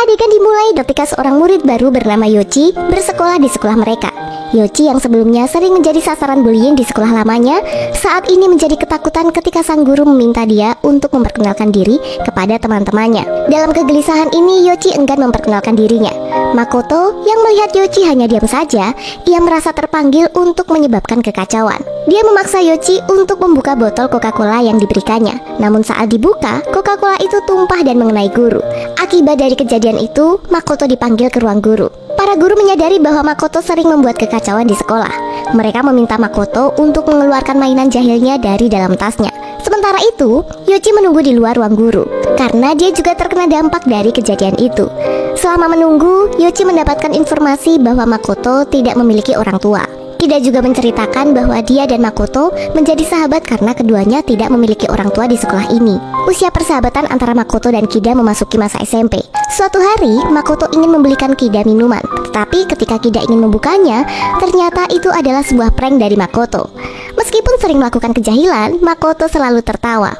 Adegan dimulai ketika seorang murid baru bernama Yoichi bersekolah di sekolah mereka. Yoichi yang sebelumnya sering menjadi sasaran bullying di sekolah lamanya, saat ini menjadi ketakutan ketika sang guru meminta dia untuk memperkenalkan diri kepada teman-temannya. Dalam kegelisahan ini, Yoichi enggan memperkenalkan dirinya. Makoto yang melihat Yoichi hanya diam saja, ia merasa terpanggil untuk menyebabkan kekacauan. Dia memaksa Yoichi untuk membuka botol Coca-Cola yang diberikannya. Namun saat dibuka, Coca-Cola itu tumpah dan mengenai guru. Akibat dari kejadian itu, Makoto dipanggil ke ruang guru. Para guru menyadari bahwa Makoto sering membuat kekacauan di sekolah. Mereka meminta Makoto untuk mengeluarkan mainan jahilnya dari dalam tasnya. Sementara itu, Yoichi menunggu di luar ruang guru, karena dia juga terkena dampak dari kejadian itu. Selama menunggu, Yoichi mendapatkan informasi bahwa Makoto tidak memiliki orang tua. Kida juga menceritakan bahwa dia dan Makoto menjadi sahabat karena keduanya tidak memiliki orang tua di sekolah ini. Usia persahabatan antara Makoto dan Kida memasuki masa SMP. Suatu hari, Makoto ingin membelikan Kida minuman, tetapi ketika Kida ingin membukanya, ternyata itu adalah sebuah prank dari Makoto. Meskipun sering melakukan kejahilan, Makoto selalu tertawa.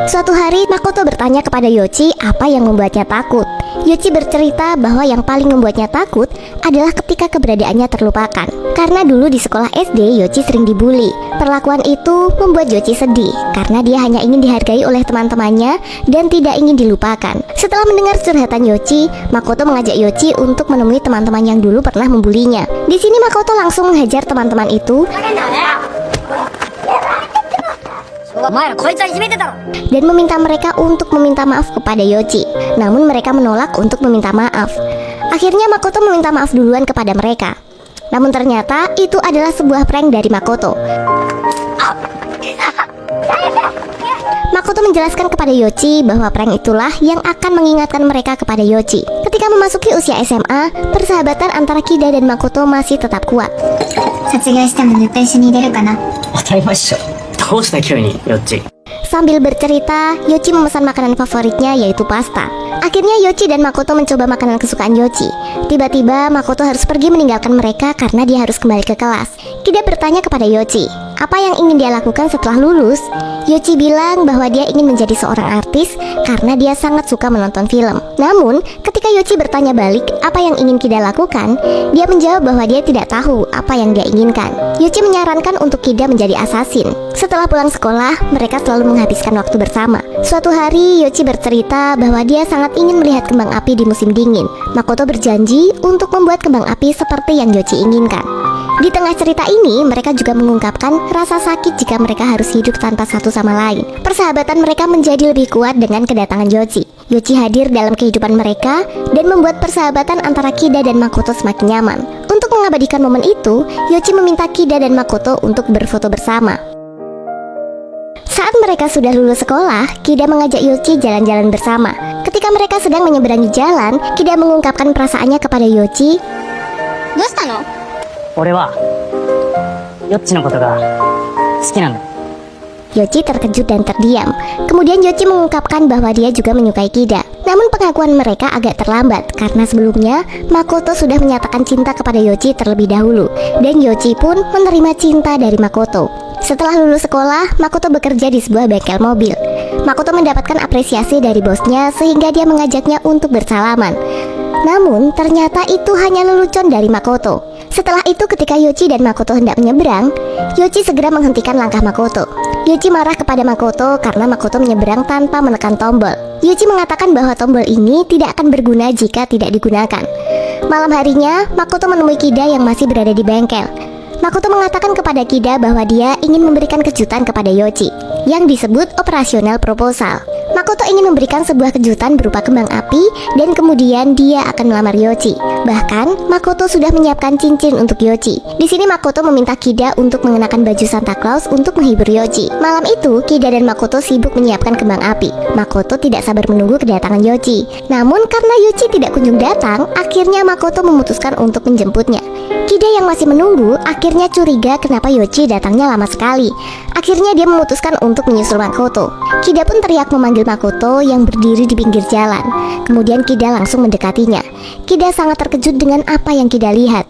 Suatu hari, Makoto bertanya kepada Yoichi apa yang membuatnya takut. Yoichi bercerita bahwa yang paling membuatnya takut adalah ketika keberadaannya terlupakan. Karena dulu di sekolah SD, Yoichi sering dibully. Perlakuan itu membuat Yoichi sedih, karena dia hanya ingin dihargai oleh teman-temannya dan tidak ingin dilupakan. Setelah mendengar curhatan Yoichi, Makoto mengajak Yoichi untuk menemui teman-teman yang dulu pernah membulinya. Di sini Makoto langsung menghajar teman-teman itu dan meminta mereka untuk meminta maaf kepada Yoichi. Namun mereka menolak untuk meminta maaf. Akhirnya Makoto meminta maaf duluan kepada mereka. Namun ternyata itu adalah sebuah prank dari Makoto. Makoto menjelaskan kepada Yoichi bahwa prank itulah yang akan mengingatkan mereka kepada Yoichi. Ketika memasuki usia SMA, persahabatan antara Kida dan Makoto masih tetap kuat. Sambil bercerita, Yoichi memesan makanan favoritnya yaitu pasta. Akhirnya Yoichi dan Makoto mencoba makanan kesukaan Yoichi. Tiba-tiba Makoto harus pergi meninggalkan mereka karena dia harus kembali ke kelas. Kida bertanya kepada Yoichi, apa yang ingin dia lakukan setelah lulus? Yoichi bilang bahwa dia ingin menjadi seorang artis karena dia sangat suka menonton film. Namun, ketika Yoichi bertanya balik apa yang ingin Kida lakukan, dia menjawab bahwa dia tidak tahu apa yang dia inginkan. Yoichi menyarankan untuk Kida menjadi asasin. Setelah pulang sekolah, mereka selalu menghabiskan waktu bersama. Suatu hari, Yoichi bercerita bahwa dia sangat ingin melihat kembang api di musim dingin. Makoto berjanji untuk membuat kembang api seperti yang Yoichi inginkan. Di tengah cerita ini, mereka juga mengungkapkan rasa sakit jika mereka harus hidup tanpa satu sama lain. Persahabatan mereka menjadi lebih kuat dengan kedatangan Yoichi. Yoichi hadir dalam kehidupan mereka dan membuat persahabatan antara Kida dan Makoto semakin nyaman. Untuk mengabadikan momen itu, Yoichi meminta Kida dan Makoto untuk berfoto bersama. Saat mereka sudah lulus sekolah, Kida mengajak Yoichi jalan-jalan bersama. Ketika mereka sedang menyeberangi jalan, Kida mengungkapkan perasaannya kepada Yoichi. Yoichi terkejut dan terdiam. Kemudian Yoichi mengungkapkan bahwa dia juga menyukai Kida. Namun pengakuan mereka agak terlambat karena sebelumnya Makoto sudah menyatakan cinta kepada Yoichi terlebih dahulu, dan Yoichi pun menerima cinta dari Makoto. Setelah lulus sekolah, Makoto bekerja di sebuah bengkel mobil. Makoto mendapatkan apresiasi dari bosnya sehingga dia mengajaknya untuk bersalaman. Namun ternyata itu hanya lelucon dari Makoto. Setelah itu ketika Yoichi dan Makoto hendak menyeberang, Yoichi segera menghentikan langkah Makoto. Yoichi marah kepada Makoto karena Makoto menyeberang tanpa menekan tombol. Yoichi mengatakan bahwa tombol ini tidak akan berguna jika tidak digunakan. Malam harinya, Makoto menemui Kida yang masih berada di bengkel. Makoto mengatakan kepada Kida bahwa dia ingin memberikan kejutan kepada Yoichi yang disebut operasional proposal. Makoto ingin memberikan sebuah kejutan berupa kembang api dan kemudian dia akan melamar Yoichi. Bahkan, Makoto sudah menyiapkan cincin untuk Yoichi. Di sini Makoto meminta Kida untuk mengenakan baju Santa Claus untuk menghibur Yoichi. Malam itu, Kida dan Makoto sibuk menyiapkan kembang api. Makoto tidak sabar menunggu kedatangan Yoichi. Namun karena Yoichi tidak kunjung datang, akhirnya Makoto memutuskan untuk menjemputnya. Kida yang masih menunggu akhirnya curiga kenapa Yoichi datangnya lama sekali. Akhirnya dia memutuskan untuk menyusul Makoto. Kida pun teriak memanggil Makoto yang berdiri di pinggir jalan. Kemudian Kida langsung mendekatinya. Kida sangat terkejut dengan apa yang Kida lihat.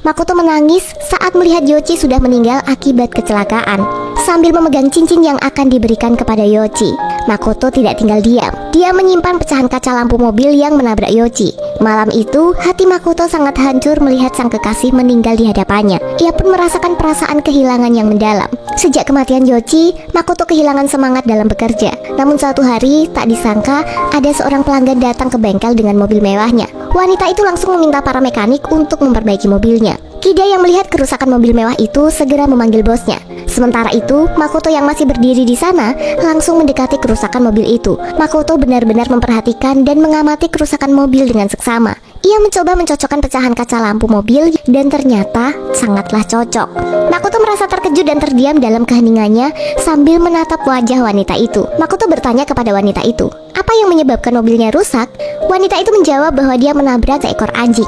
Makoto menangis saat melihat Yoichi sudah meninggal akibat kecelakaan, sambil memegang cincin yang akan diberikan kepada Yoichi. Makoto tidak tinggal diam. Dia menyimpan pecahan kaca lampu mobil yang menabrak Yoichi. Malam itu, hati Makoto sangat hancur melihat sang kekasih meninggal di hadapannya. Ia pun merasakan perasaan kehilangan yang mendalam. Sejak kematian Yoichi, Makoto kehilangan semangat dalam bekerja. Namun suatu hari, tak disangka ada seorang pelanggan datang ke bengkel dengan mobil mewahnya. Wanita itu langsung meminta para mekanik untuk memperbaiki mobilnya. Kida yang melihat kerusakan mobil mewah itu segera memanggil bosnya. Sementara itu, Makoto yang masih berdiri di sana langsung mendekati kerusakan mobil itu. Makoto benar-benar memperhatikan dan mengamati kerusakan mobil dengan seksama. Ia mencoba mencocokkan pecahan kaca lampu mobil dan ternyata sangatlah cocok. Makoto merasa terkejut dan terdiam dalam keheningannya sambil menatap wajah wanita itu. Makoto bertanya kepada wanita itu, "Apa yang menyebabkan mobilnya rusak?" Wanita itu menjawab bahwa dia menabrak seekor anjing.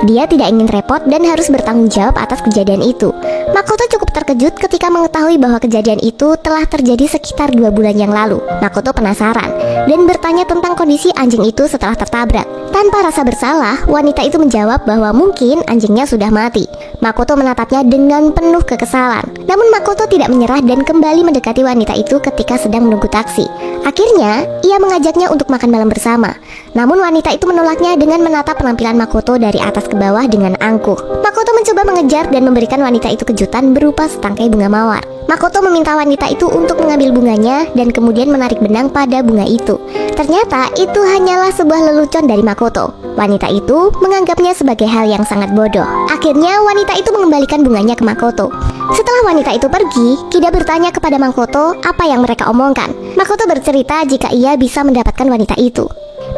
Dia tidak ingin repot dan harus bertanggung jawab atas kejadian itu. Makoto cukup terkejut ketika mengetahui bahwa kejadian itu telah terjadi sekitar 2 bulan yang lalu. Makoto penasaran dan bertanya tentang kondisi anjing itu setelah tertabrak. Tanpa rasa bersalah, wanita itu menjawab bahwa mungkin anjingnya sudah mati. Makoto menatapnya dengan penuh kekesalan. Namun Makoto tidak menyerah dan kembali mendekati wanita itu ketika sedang menunggu taksi. Akhirnya, ia mengajaknya untuk makan malam bersama. Namun wanita itu menolaknya dengan menatap penampilan Makoto dari atas ke bawah dengan angkuh. Makoto mencoba mengejar dan memberikan wanita itu kejutan berupa setangkai bunga mawar. Makoto meminta wanita itu untuk mengambil bunganya dan kemudian menarik benang pada bunga itu. Ternyata itu hanyalah sebuah lelucon dari Makoto. Wanita itu menganggapnya sebagai hal yang sangat bodoh. Akhirnya wanita itu mengembalikan bunganya ke Makoto. Setelah wanita itu pergi, Kida bertanya kepada Makoto apa yang mereka omongkan. Makoto bercerita jika ia bisa mendapatkan wanita itu.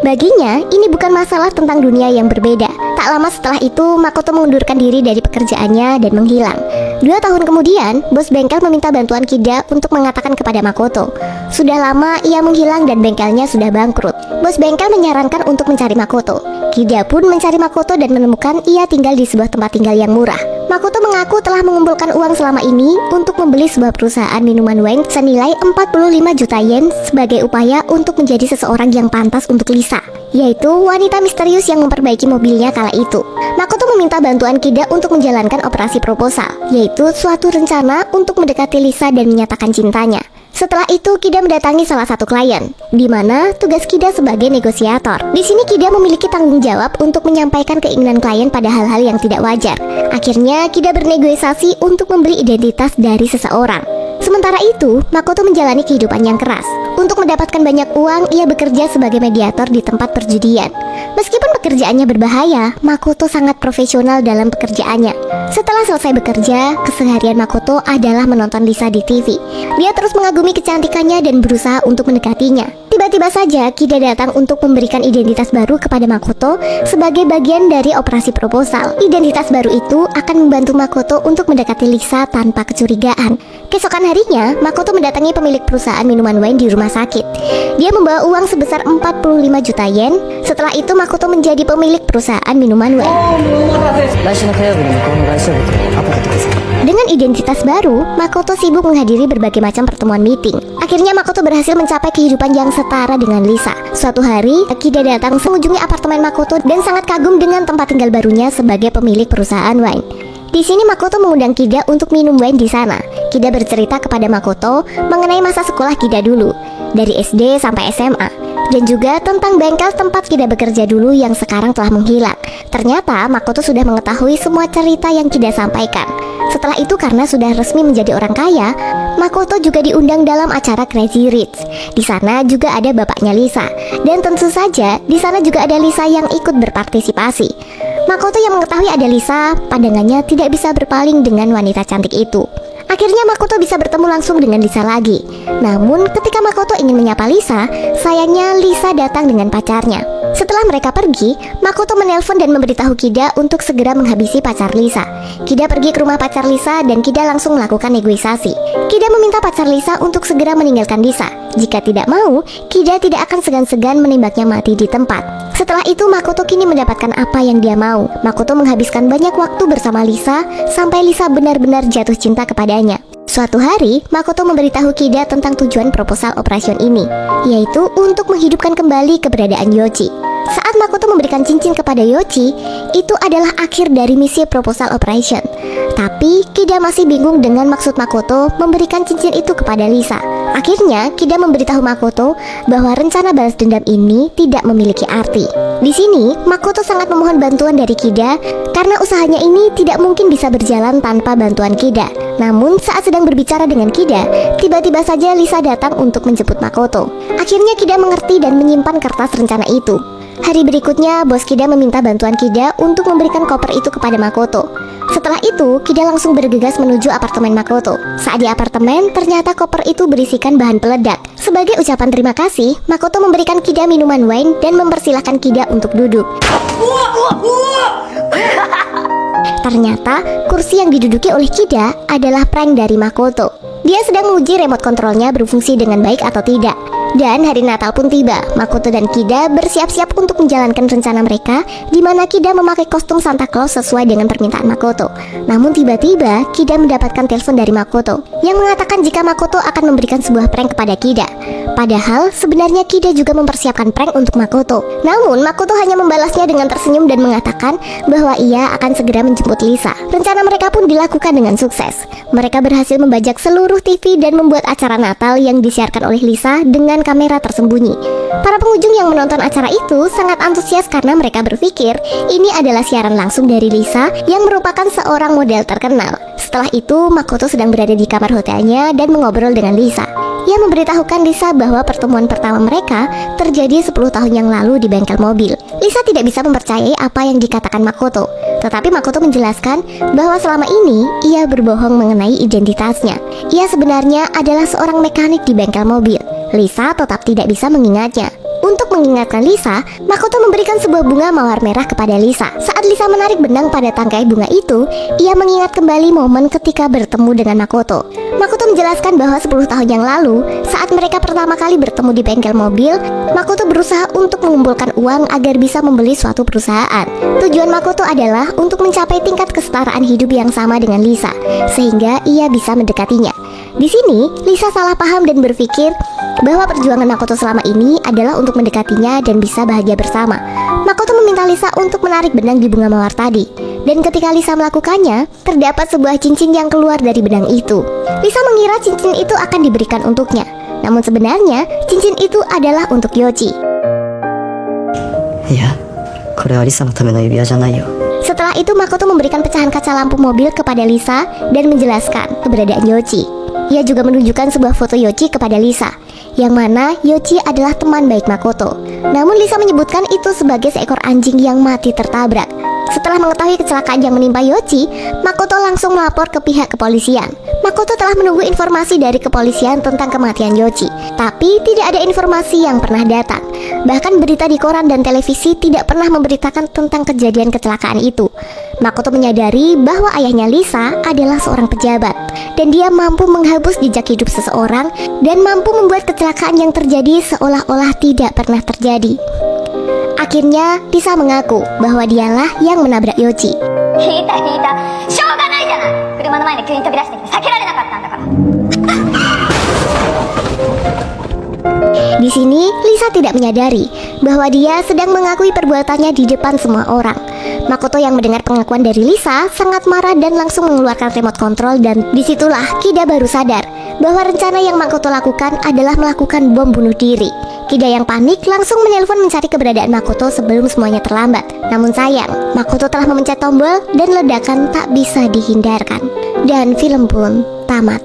Baginya, ini bukan masalah tentang dunia yang berbeda. Tak lama setelah itu, Makoto mengundurkan diri dari pekerjaannya dan menghilang. 2 tahun kemudian, bos bengkel meminta bantuan Kida untuk mengatakan kepada Makoto. Sudah lama ia menghilang dan bengkelnya sudah bangkrut. Bos bengkel menyarankan untuk mencari Makoto. Kida pun mencari Makoto dan menemukan ia tinggal di sebuah tempat tinggal yang murah. Makoto mengaku telah mengumpulkan uang selama ini untuk membeli sebuah perusahaan minuman wine senilai 45 juta yen sebagai upaya untuk menjadi seseorang yang pantas untuk Lisa, yaitu wanita misterius yang memperbaiki mobilnya kala itu. Makoto meminta bantuan Kida untuk menjalankan operasi proposal, yaitu suatu rencana untuk mendekati Lisa dan menyatakan cintanya. Setelah itu, Kida mendatangi salah satu klien, di mana tugas Kida sebagai negosiator. Di sini Kida memiliki tanggung jawab untuk menyampaikan keinginan klien pada hal-hal yang tidak wajar. Akhirnya, Kida bernegosiasi untuk membeli identitas dari seseorang. Sementara itu, Makoto menjalani kehidupan yang keras. Untuk mendapatkan banyak uang, ia bekerja sebagai mediator di tempat perjudian. Meskipun pekerjaannya berbahaya, Makoto sangat profesional dalam pekerjaannya. Setelah selesai bekerja, keseharian Makoto adalah menonton Lisa di TV. Dia terus mengagumi kecantikannya dan berusaha untuk mendekatinya. Tiba-tiba saja Kida datang untuk memberikan identitas baru kepada Makoto sebagai bagian dari operasi proposal. Identitas baru itu akan membantu Makoto untuk mendekati Lisa tanpa kecurigaan. Keesokan harinya, Makoto mendatangi pemilik perusahaan minuman wine di rumah sakit. Dia membawa uang sebesar 45 juta yen. Setelah itu Makoto menjadi pemilik perusahaan minuman wine. Dengan identitas baru, Makoto sibuk menghadiri berbagai macam pertemuan meeting. Akhirnya Makoto berhasil mencapai kehidupan yang setara dengan Lisa. Suatu hari, Kida datang mengunjungi apartemen Makoto dan sangat kagum dengan tempat tinggal barunya sebagai pemilik perusahaan wine. Di sini Makoto mengundang Kida untuk minum wine di sana. Kida bercerita kepada Makoto mengenai masa sekolah Kida dulu, dari SD sampai SMA, dan juga tentang bengkel tempat Kida bekerja dulu yang sekarang telah menghilang. Ternyata Makoto sudah mengetahui semua cerita yang Kida sampaikan. Setelah itu, karena sudah resmi menjadi orang kaya, Makoto juga diundang dalam acara Crazy Rich. Di sana juga ada bapaknya Lisa, dan tentu saja di sana juga ada Lisa yang ikut berpartisipasi. Makoto yang mengetahui ada Lisa, pandangannya tidak bisa berpaling dengan wanita cantik itu. Akhirnya Makoto bisa bertemu langsung dengan Lisa lagi. Namun ketika Makoto ingin menyapa Lisa, sayangnya Lisa datang dengan pacarnya. Setelah mereka pergi, Makoto menelpon dan memberitahu Kida untuk segera menghabisi pacar Lisa. Kida pergi ke rumah pacar Lisa dan Kida langsung melakukan negosiasi. Kida meminta pacar Lisa untuk segera meninggalkan Lisa. Jika tidak mau, Kida tidak akan segan-segan menembaknya mati di tempat. Setelah itu, Makoto kini mendapatkan apa yang dia mau. Makoto menghabiskan banyak waktu bersama Lisa sampai Lisa benar-benar jatuh cinta kepadanya. Suatu hari, Makoto memberitahu Kida tentang tujuan proposal operation ini, yaitu untuk menghidupkan kembali keberadaan Yoichi. Saat Makoto memberikan cincin kepada Yoichi, itu adalah akhir dari misi proposal operation. Tapi Kida masih bingung dengan maksud Makoto memberikan cincin itu kepada Lisa. Akhirnya Kida memberitahu Makoto bahwa rencana balas dendam ini tidak memiliki arti. Di sini Makoto sangat memohon bantuan dari Kida karena usahanya ini tidak mungkin bisa berjalan tanpa bantuan Kida. Namun saat sedang berbicara dengan Kida, tiba-tiba saja Lisa datang untuk menjemput Makoto. Akhirnya Kida mengerti dan menyimpan kertas rencana itu. Hari berikutnya, bos Kida meminta bantuan Kida untuk memberikan koper itu kepada Makoto. Setelah itu, Kida langsung bergegas menuju apartemen Makoto. Saat di apartemen, ternyata koper itu berisikan bahan peledak. Sebagai ucapan terima kasih, Makoto memberikan Kida minuman wine dan mempersilahkan Kida untuk duduk. Ternyata, kursi yang diduduki oleh Kida adalah prank dari Makoto. Dia sedang menguji remote kontrolnya berfungsi dengan baik atau tidak. Dan hari Natal pun tiba. Makoto dan Kida bersiap-siap untuk menjalankan rencana mereka, di mana Kida memakai kostum Santa Claus sesuai dengan permintaan Makoto. Namun tiba-tiba Kida mendapatkan telepon dari Makoto yang mengatakan jika Makoto akan memberikan sebuah prank kepada Kida. Padahal sebenarnya Kida juga mempersiapkan prank untuk Makoto. Namun Makoto hanya membalasnya dengan tersenyum dan mengatakan bahwa ia akan segera menjemput Lisa. Rencana mereka pun dilakukan dengan sukses. Mereka berhasil membajak seluruh TV dan membuat acara Natal yang disiarkan oleh Lisa dengan kamera tersembunyi. Para pengunjung yang menonton acara itu sangat antusias karena mereka berpikir ini adalah siaran langsung dari Lisa yang merupakan seorang model terkenal. Setelah itu, Makoto sedang berada di kamar hotelnya dan mengobrol dengan Lisa. Ia memberitahukan Lisa bahwa pertemuan pertama mereka terjadi 10 tahun yang lalu di bengkel mobil. Lisa tidak bisa mempercayai apa yang dikatakan Makoto. Tetapi Makoto menjelaskan bahwa selama ini ia berbohong mengenai identitasnya. Ia sebenarnya adalah seorang mekanik di bengkel mobil. Lisa tetap tidak bisa mengingatnya. Untuk mengingatkan Lisa, Makoto memberikan sebuah bunga mawar merah kepada Lisa. Saat Lisa menarik benang pada tangkai bunga itu, ia mengingat kembali momen ketika bertemu dengan Makoto. Makoto menjelaskan bahwa 10 tahun yang lalu, saat mereka pertama kali bertemu di bengkel mobil, Makoto berusaha untuk mengumpulkan uang agar bisa membeli suatu perusahaan. Tujuan Makoto adalah untuk mencapai tingkat kesetaraan hidup yang sama dengan Lisa, sehingga ia bisa mendekatinya. Di sini, Lisa salah paham dan berpikir bahwa perjuangan Makoto selama ini adalah untuk mendekatinya dan bisa bahagia bersama. Makoto meminta Lisa untuk menarik benang di bunga mawar tadi. Dan ketika Lisa melakukannya, terdapat sebuah cincin yang keluar dari benang itu. Lisa mengira cincin itu akan diberikan untuknya. Namun sebenarnya, cincin itu adalah untuk Yoichi. Ya, これはリサのための指輪じゃないよ。 Setelah itu Makoto memberikan pecahan kaca lampu mobil kepada Lisa dan menjelaskan keberadaan Yoichi. Ia juga menunjukkan sebuah foto Yoichi kepada Lisa, yang mana Yoichi adalah teman baik Makoto. Namun Lisa menyebutkan itu sebagai seekor anjing yang mati tertabrak. Setelah mengetahui kecelakaan yang menimpa Yoichi, Makoto langsung melapor ke pihak kepolisian. Makoto telah menunggu informasi dari kepolisian tentang kematian Yoichi, tapi tidak ada informasi yang pernah datang. Bahkan berita di koran dan televisi tidak pernah memberitakan tentang kejadian kecelakaan itu. Makoto menyadari bahwa ayahnya Lisa adalah seorang pejabat, dan dia mampu menghapus jejak hidup seseorang dan mampu membuat kecelakaan yang terjadi seolah-olah tidak pernah terjadi. Akhirnya, Lisa mengaku bahwa dialah yang menabrak Yoichi. Di sini, Lisa tidak menyadari bahwa dia sedang mengakui perbuatannya di depan semua orang. Makoto yang mendengar pengakuan dari Lisa sangat marah dan langsung mengeluarkan remote control, dan disitulah Kida baru sadar bahwa rencana yang Makoto lakukan adalah melakukan bom bunuh diri. Kida yang panik langsung menelpon mencari keberadaan Makoto sebelum semuanya terlambat. Namun sayang, Makoto telah memencet tombol dan ledakan tak bisa dihindarkan. Dan film pun tamat.